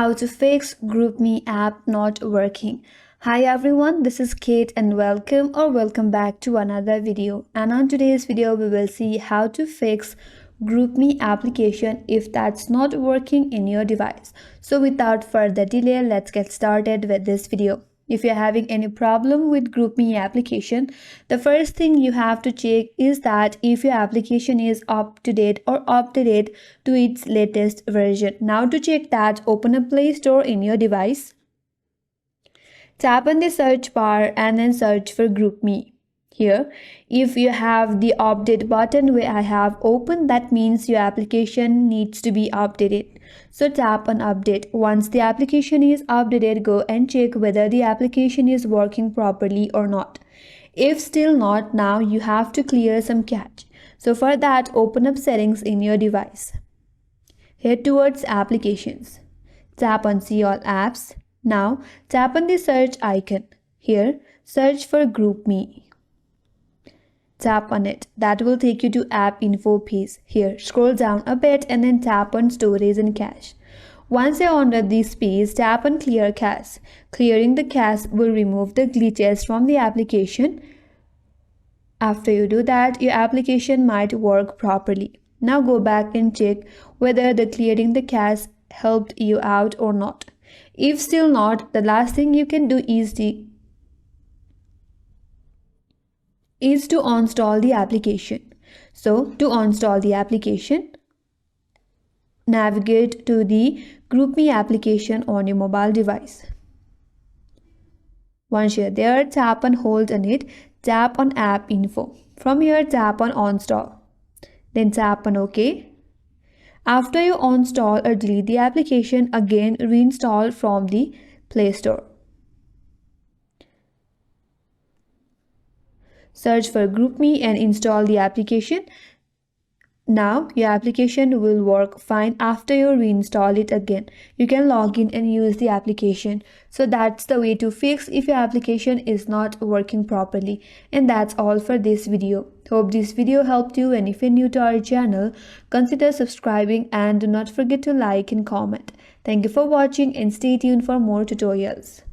How to fix GroupMe app not working. Hi everyone, this is Kate and welcome back to another video. And on today's video we will see how to fix GroupMe application if that's not working in your device. So without further delay, let's get started with this video. If you're having any problem with GroupMe application, the first thing you have to check is that if your application is up to date or updated to its latest version. Now to check that, open up Play Store in your device. Tap on the search bar and then search for GroupMe. Here, if you have the update button where I have opened, that means your application needs to be updated. So tap on update. Once the application is updated, go and check whether the application is working properly or not. If still not, now you have to clear some cache. So for that, open up settings in your device. Head towards applications. Tap on see all apps. Now tap on the search icon. Here, search for GroupMe. Tap on it. That will take you to app info page. Here, scroll down a bit and then tap on storage and cache. Once you're under this page, tap on clear cache. Clearing the cache will remove the glitches from the application. After you do that, your application might work properly. Now go back and check whether the clearing the cache helped you out or not. If still not, the last thing you can do is to uninstall the application. So to uninstall the application, navigate to the GroupMe application on your mobile device. Once you're there, tap and hold on it. Tap on app info. From here, tap on uninstall. Then tap on OK. After you uninstall or delete the application, again reinstall from the Play Store. Search for GroupMe and install the application. Now your application will work fine after you reinstall it again. You can log in and use the application. So that's the way to fix if your application is not working properly. And that's all for this video. Hope this video helped you, and if you're new to our channel, consider subscribing and do not forget to like and comment. Thank you for watching and stay tuned for more tutorials.